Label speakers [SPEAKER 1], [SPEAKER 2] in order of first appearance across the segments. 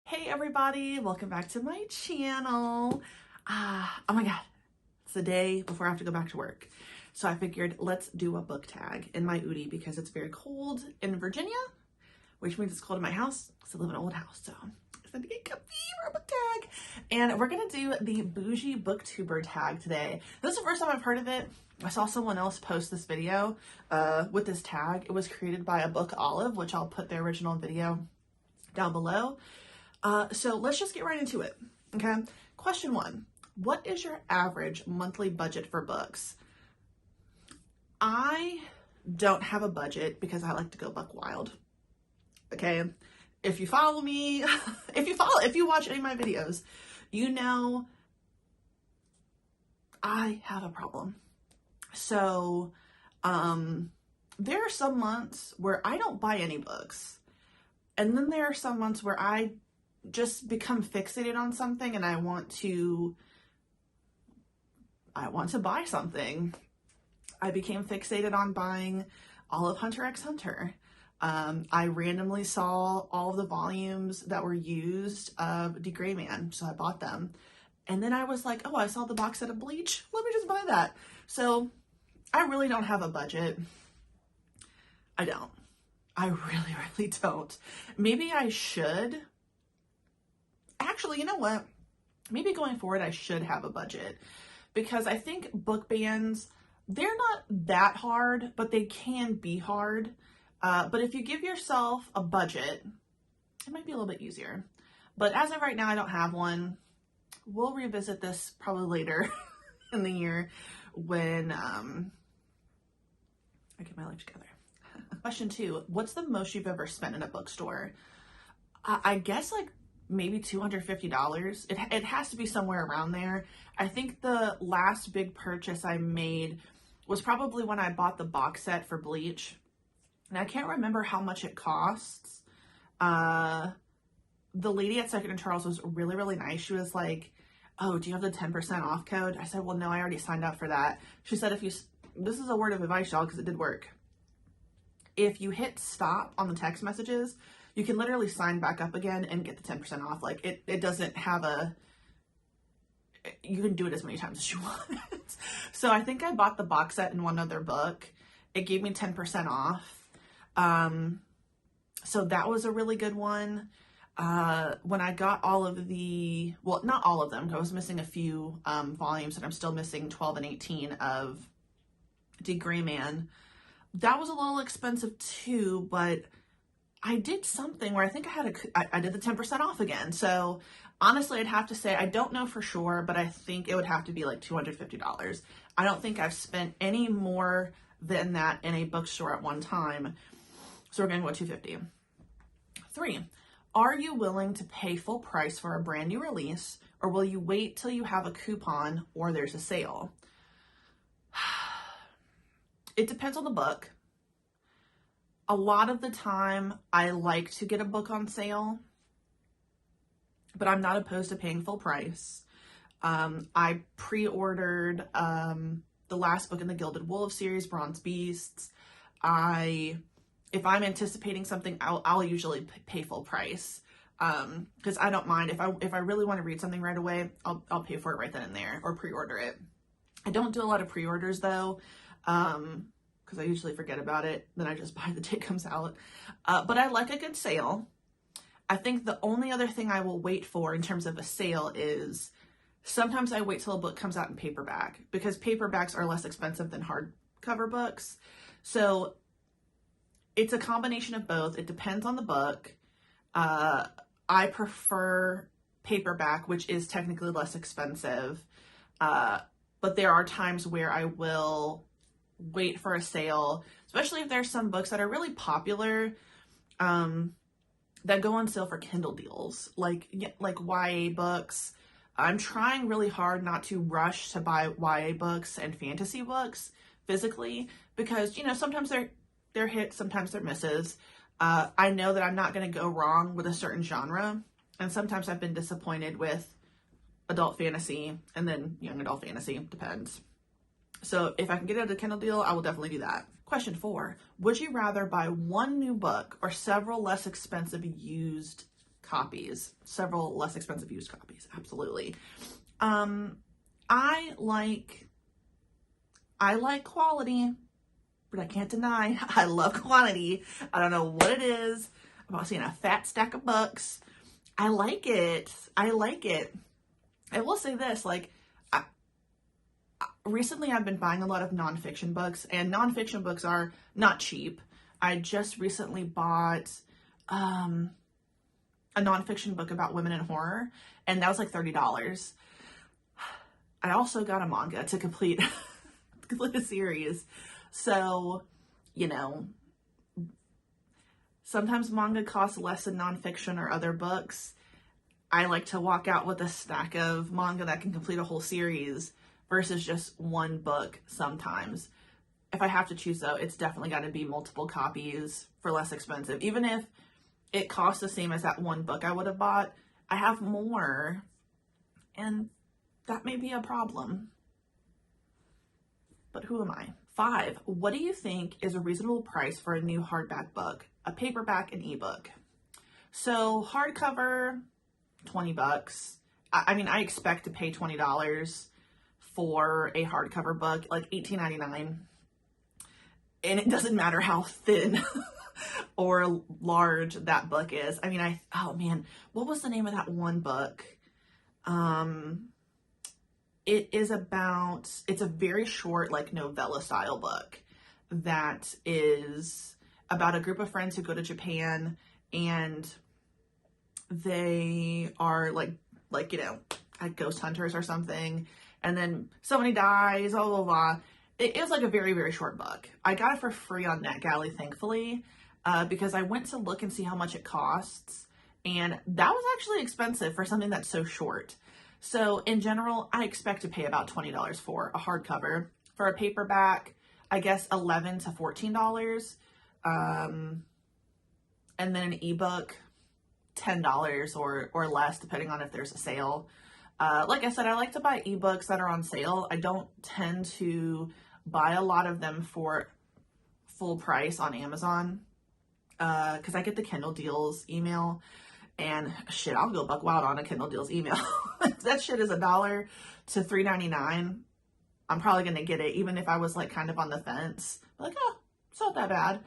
[SPEAKER 1] Hey everybody, welcome back to my channel. Oh my god, it's the day before I have to go back to work. So I figured let's do a book tag in my Udi because it's very cold in Virginia, which means it's cold in my house because I live in an old house. So it's time to get comfy for a book tag. And we're gonna do the Boujee Booktuber Tag today. This is the first time I've heard of it. I saw someone else post this video with this tag. It was created by abookolive, which I'll put their original video down below. So let's just get right into it, okay? Question 1, what is your average monthly budget for books? I don't have a budget because I like to go buck wild, okay? If you follow me, if you watch any of my videos, you know I have a problem. So, there are some months where I don't buy any books. And then there are some months where I just become fixated on something and I want to buy something. I became fixated on buying all of Hunter x Hunter. I randomly saw all of the volumes that were used of The Gray Man, so I bought them. And then I was like, oh, I saw the box set of Bleach. Let me just buy that. So I really don't have a budget. I don't. I really don't. Maybe I should. Actually, you know what? Maybe going forward, I should have a budget because I think book bans, they're not that hard, but they can be hard. But if you give yourself a budget, it might be a little bit easier. But as of right now, I don't have one. We'll revisit this probably later in the year when I get my life together. Question 2, what's the most you've ever spent in a bookstore? I guess like maybe $250. It has to be somewhere around there. I think the last big purchase I made was probably when I bought the box set for Bleach. And I can't remember how much it costs. The lady at Second and Charles was really nice. She was like, oh, do you have the 10% off code? I said, well, no, I already signed up for that. She said, this is a word of advice, y'all, because it did work. If you hit stop on the text messages, you can literally sign back up again and get the 10% off. Like it doesn't have you can do it as many times as you want. So I think I bought the box set in one other book. It gave me 10% off. So that was a really good one. When I got all of well, not all of them, I was missing a few volumes, and I'm still missing 12 and 18 of The Gray Man. That was a little expensive too, but I did something where I think I did the 10% off again. So honestly, I'd have to say, I don't know for sure, but I think it would have to be like $250. I don't think I've spent any more than that in a bookstore at one time. So we're going to go $250. 3, are you willing to pay full price for a brand new release, or will you wait till you have a coupon or there's a sale? It depends on the book. A lot of the time, I like to get a book on sale, but I'm not opposed to paying full price. I pre-ordered the last book in the Gilded Wolves series, Bronze Beasts. If I'm anticipating something, I'll usually pay full price because I don't mind. If I really want to read something right away, I'll pay for it right then and there or pre-order it. I don't do a lot of pre-orders though. Because I usually forget about it. Then I just buy the day it comes out. But I like a good sale. I think the only other thing I will wait for in terms of a sale is sometimes I wait till a book comes out in paperback because paperbacks are less expensive than hardcover books. So it's a combination of both. It depends on the book. I prefer paperback, which is technically less expensive. But there are times where I will wait for a sale, especially if there's some books that are really popular that go on sale for Kindle deals, like YA books. I'm trying really hard not to rush to buy YA books and fantasy books physically because, you know, sometimes they're hits, sometimes they're misses. I know that I'm not going to go wrong with a certain genre, and sometimes I've been disappointed with adult fantasy and then young adult fantasy, depends. So if I can get it at a Kindle deal, I will definitely do that. Question 4, would you rather buy one new book or several less expensive used copies, several less expensive used copies, absolutely. I like quality, but I can't deny I love quantity. I don't know what it is about seeing a fat stack of books. I like it. I like it. I will say this, like, recently I've been buying a lot of nonfiction books, and nonfiction books are not cheap. I just recently bought a nonfiction book about women in horror, and that was like $30. I also got a manga to complete a series. So, you know, sometimes manga costs less than nonfiction or other books. I like to walk out with a stack of manga that can complete a whole series versus just one book sometimes. If I have to choose though, it's definitely got to be multiple copies for less expensive. Even if it costs the same as that one book I would have bought, I have more, and that may be a problem. But who am I? 5, what do you think is a reasonable price for a new hardback book, a paperback, and ebook? So hardcover, $20. I mean, I expect to pay $20 for a hardcover book, like $18.99. And it doesn't matter how thin or large that book is. I mean, oh man, what was the name of that one book? It's a very short, like, novella style book that is about a group of friends who go to Japan, and they are like, you know, like ghost hunters or something. And then somebody dies, blah, blah, blah. It is like a very, very short book. I got it for free on NetGalley, thankfully, because I went to look and see how much it costs. And that was actually expensive for something that's so short. So in general, I expect to pay about $20 for a hardcover. For a paperback, I guess $11 to $14. And then an ebook, $10 or less, depending on if there's a sale. Like I said, I like to buy ebooks that are on sale. I don't tend to buy a lot of them for full price on Amazon, because I get the Kindle Deals email. And shit, I'll go buck wild on a Kindle Deals email. That shit is $1 to $3.99. I'm probably going to get it, even if I was like kind of on the fence. Like, oh, it's not that bad.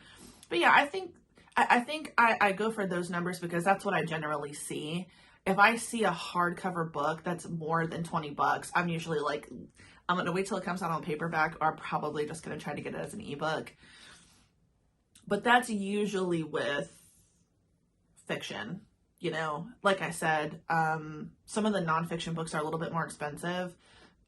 [SPEAKER 1] But yeah, I think I go for those numbers because that's what I generally see. If I see a hardcover book that's more than $20, I'm usually like, I'm going to wait till it comes out on paperback, or I'm probably just going to try to get it as an ebook. But that's usually with fiction. You know, like I said, some of the nonfiction books are a little bit more expensive.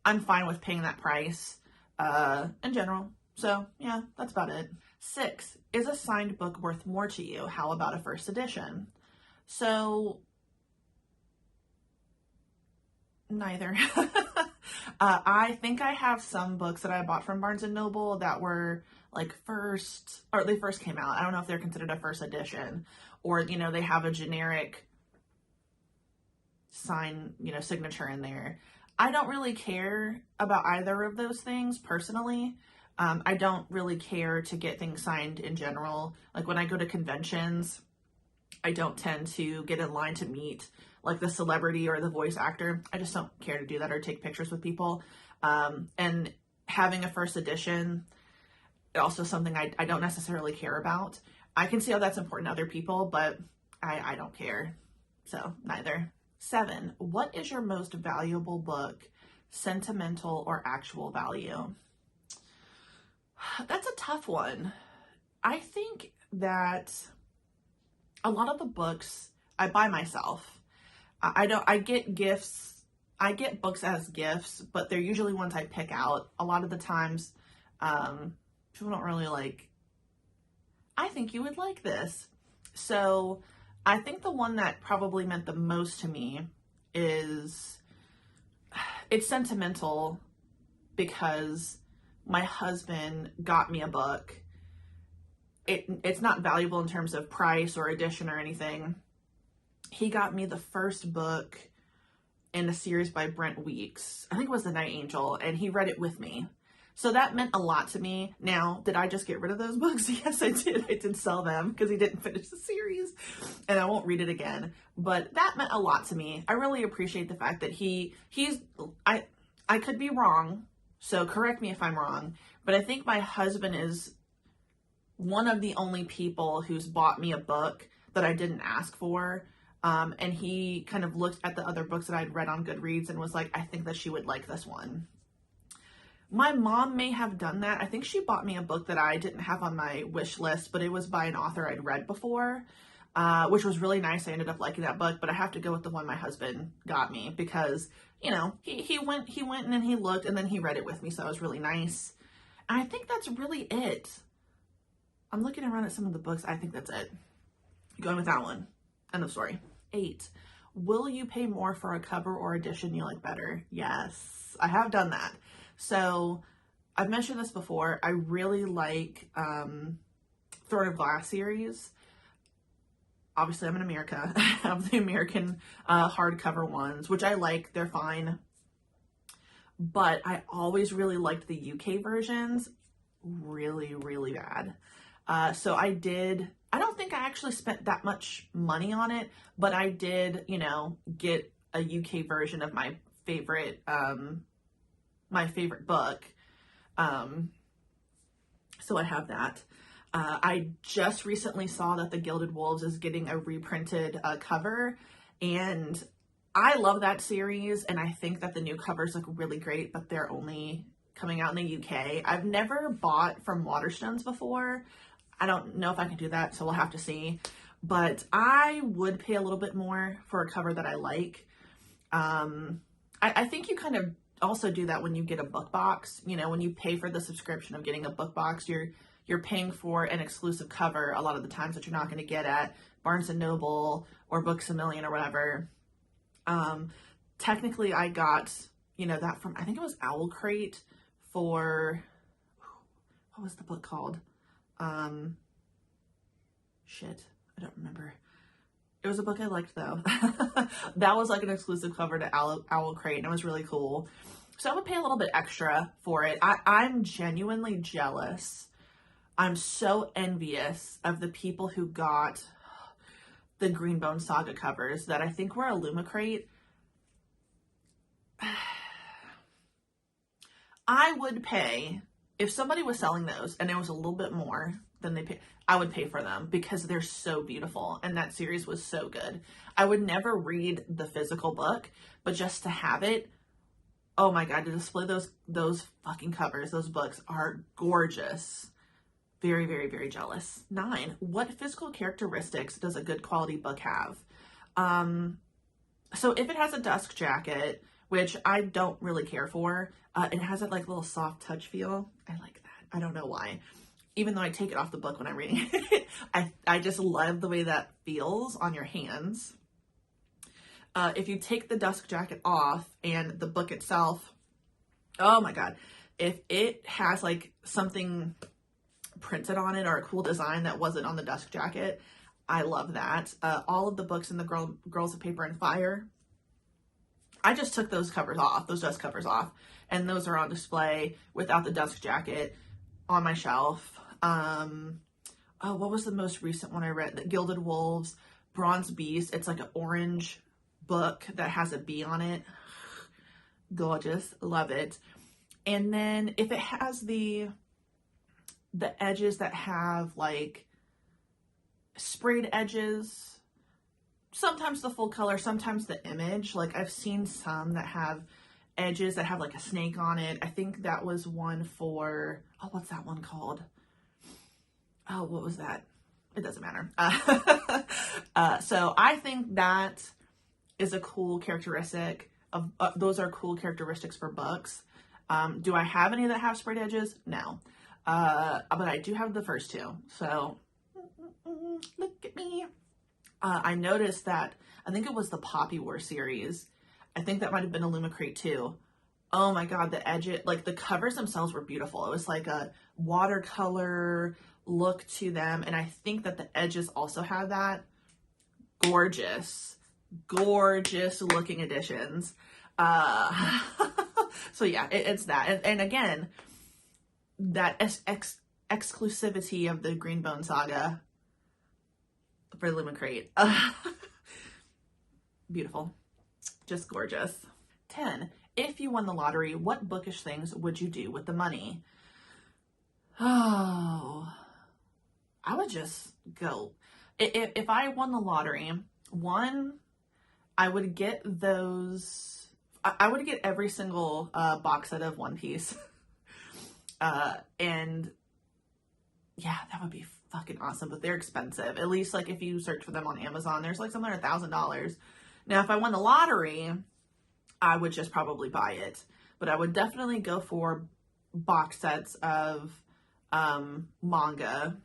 [SPEAKER 1] I'm fine with paying that price in general. So yeah, that's about it. 6, is a signed book worth more to you? How about a first edition? So neither. I think I have some books that I bought from Barnes & Noble that were like they first came out. I don't know if they're considered a first edition, or, you know, they have a generic sign, you know, signature in there. I don't really care about either of those things personally. I don't really care to get things signed in general. Like when I go to conventions, I don't tend to get in line to meet like the celebrity or the voice actor. I just don't care to do that or take pictures with people. And having a first edition, also something I don't necessarily care about. I can see how that's important to other people, but I don't care. So neither. 7, what is your most valuable book, sentimental or actual value? That's a tough one. I think that a lot of the books I buy myself. I get gifts. I get books as gifts, but they're usually ones I pick out. A lot of the times, people don't really like, I think you would like this. So I think the one that probably meant the most to me it's sentimental, because my husband got me a book. It's not valuable in terms of price or edition or anything. He got me the first book in a series by Brent Weeks. I think it was The Night Angel, and he read it with me. So that meant a lot to me. Now, did I just get rid of those books? Yes, I did. I did sell them because he didn't finish the series and I won't read it again. But that meant a lot to me. I really appreciate the fact that I could be wrong, so correct me if I'm wrong, but I think my husband is one of the only people who's bought me a book that I didn't ask for. And he kind of looked at the other books that I'd read on Goodreads and was like, I think that she would like this one. My mom may have done that. I think she bought me a book that I didn't have on my wish list, but it was by an author I'd read before, which was really nice. I ended up liking that book, but I have to go with the one my husband got me because, you know, he went and then he looked and then he read it with me. So it was really nice. And I think that's really it. I'm looking around at some of the books. I think that's it. Going with that one. End of story. 8. Will you pay more for a cover or edition you like better? Yes, I have done that. So I've mentioned this before. I really like Throne of Glass series. Obviously, I'm in America. I have the American hardcover ones, which I like. They're fine. But I always really liked the UK versions. Really, really bad. So I don't think I actually spent that much money on it, but I did, you know, get a UK version of my favorite book. So I have that. I just recently saw that The Gilded Wolves is getting a reprinted cover, and I love that series, and I think that the new covers look really great, but they're only coming out in the UK. I've never bought from Waterstones before. I don't know if I can do that, so we'll have to see. But I would pay a little bit more for a cover that I like. I think you kind of also do that when you get a book box. You know, when you pay for the subscription of getting a book box, you're paying for an exclusive cover a lot of the times that you're not going to get at Barnes & Noble or Books A Million or whatever. Technically, I got, you know, that from, I think it was Owl Crate for, what was the book called? Shit, I don't remember. It was a book I liked though. That was like an exclusive cover to Owl Crate, and it was really cool. So I would pay a little bit extra for it. I'm genuinely jealous. I'm so envious of the people who got the Greenbone Saga covers that I think were a Lumicrate. I would pay, if somebody was selling those and it was a little bit more than they pay, I would pay for them because they're so beautiful and that series was so good. I would never read the physical book, but just to have it, oh my God, to display those fucking covers, those books are gorgeous. Very, very, very jealous. 9, what physical characteristics does a good quality book have? So if it has a dust jacket, which I don't really care for, it has that like little soft touch feel. I like that. I don't know why. Even though I take it off the book when I'm reading it, I just love the way that feels on your hands. If you take the dust jacket off and the book itself, oh my God, if it has like something printed on it or a cool design that wasn't on the dust jacket, I love that. All of the books in the Girls of Paper and Fire, I just took those covers off, those dust covers off, and those are on display without the dust jacket on my shelf. Oh, what was the most recent one I read? The Gilded Wolves, Bronze Beast. It's like an orange book that has a bee on it. Gorgeous. Love it. And then if it has the edges that have like sprayed edges, sometimes the full color, sometimes the image. Like I've seen some that have edges that have like a snake on it. I think that was one for, oh, what's that one called? Oh, what was that? It doesn't matter. So I think that is a cool characteristic of, those are cool characteristics for books. Do I have any that have sprayed edges? No. But I do have the first two. So look at me. I noticed that, I think it was the Poppy War series. I think that might have been a Lumicrate too. Oh my God, the edge, like the covers themselves were beautiful. It was like a watercolor look to them. And I think that the edges also have that. Gorgeous, gorgeous looking editions. So yeah, it's that. And again, that exclusivity of the Greenbone saga for Lemon Crate. Beautiful. Just gorgeous. 10. If you won the lottery, what bookish things would you do with the money? Oh, I would just go. If I won the lottery, one, I would get those, I would get every single box set of One Piece. And yeah, that would be fucking awesome, but they're expensive. At least like if you search for them on Amazon, there's like something like $1,000. Now, if I won the lottery, I would just probably buy it, but I would definitely go for box sets of manga.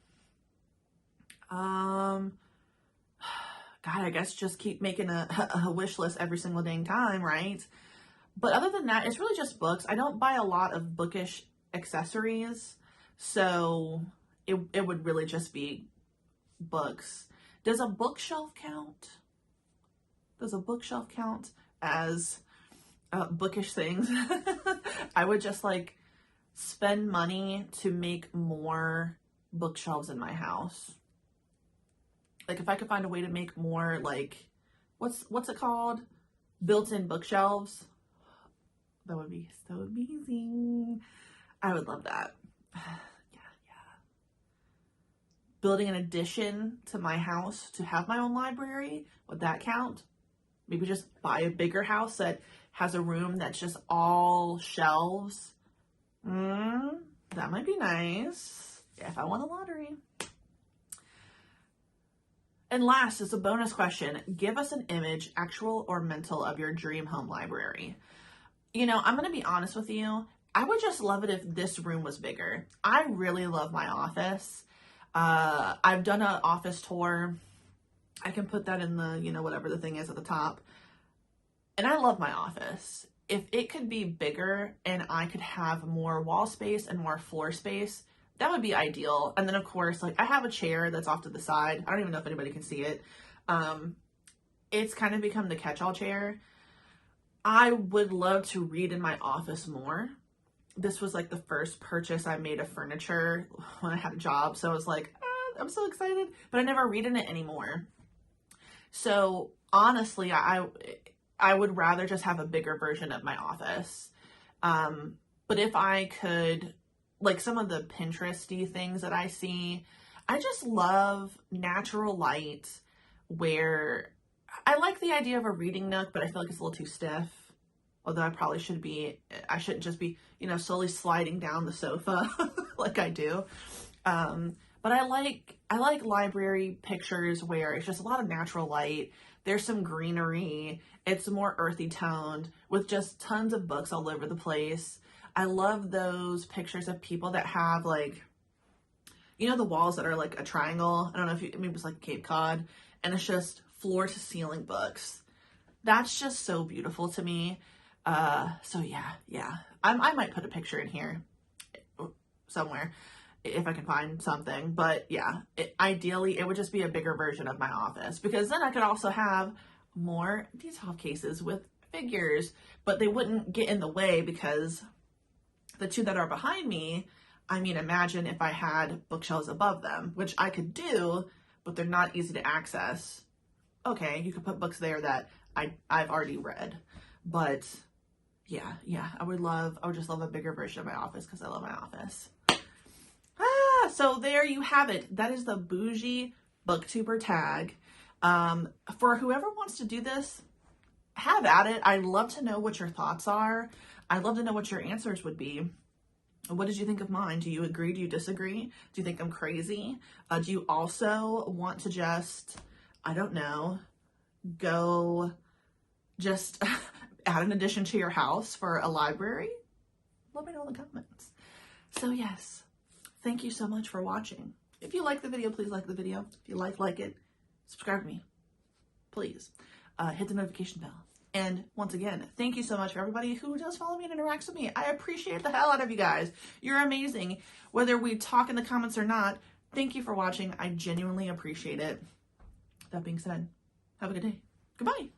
[SPEAKER 1] God, I guess just keep making a wish list every single dang time, right? But other than that, it's really just books. I don't buy a lot of bookish accessories, so it would really just be books. Does a bookshelf count? Does a bookshelf count as bookish things? I would just like spend money to make more bookshelves in my house. Like if I could find a way to make more like, what's it called? Built-in bookshelves. That would be so amazing. I would love that. Yeah. Building an addition to my house to have my own library, would that count? Maybe just buy a bigger house that has a room that's just all shelves. That might be nice. Yeah, if I won the lottery. And last is a bonus question. Give us an image, actual or mental, of your dream home library. You know, I'm going to be honest with you. I would just love it if this room was bigger. I really love my office. I've done an office tour. I can put that in the, you know, whatever the thing is at the top. And I love my office. If it could be bigger and I could have more wall space and more floor space, that would be ideal. And then of course, like I have a chair that's off to the side. I don't even know if anybody can see it. It's kind of become the catch-all chair. I would love to read in my office more. This was like the first purchase I made of furniture when I had a job. So I was like, I'm so excited, but I never read in it anymore. So honestly, I would rather just have a bigger version of my office. But if I could, like some of the Pinteresty things that I see, I just love natural light, where I like the idea of a reading nook, but I feel like it's a little too stiff. Although I shouldn't just be, you know, slowly sliding down the sofa like I do. But I like library pictures where it's just a lot of natural light. There's some greenery. It's more earthy toned with just tons of books all over the place. I love those pictures of people that have like, you know, the walls that are like a triangle. I don't know if maybe it's like Cape Cod, and it's just floor to ceiling books. That's just so beautiful to me. So yeah. I might put a picture in here somewhere if I can find something, but yeah, ideally it would just be a bigger version of my office, because then I could also have more detail cases with figures, but they wouldn't get in the way because the two that are behind me, I mean, imagine if I had bookshelves above them, which I could do, but they're not easy to access. Okay, you could put books there that I've already read, but yeah, I would just love a bigger version of my office because I love my office. So there you have it. That is the Boujee Booktuber Tag. For whoever wants to do this, have at it. I'd love to know what your thoughts are. I'd love to know what your answers would be. What did you think of mine? Do you agree? Do you disagree? Do you think I'm crazy? Do you also want to just, I don't know, go just add an addition to your house for a library? Let me know in the comments. So yes, thank you so much for watching. If you like the video, please like the video. If you like it, subscribe to me, please. Hit the notification bell. And once again, thank you so much for everybody who does follow me and interacts with me. I appreciate the hell out of you guys. You're amazing. Whether we talk in the comments or not, thank you for watching. I genuinely appreciate it. That being said, have a good day. Goodbye.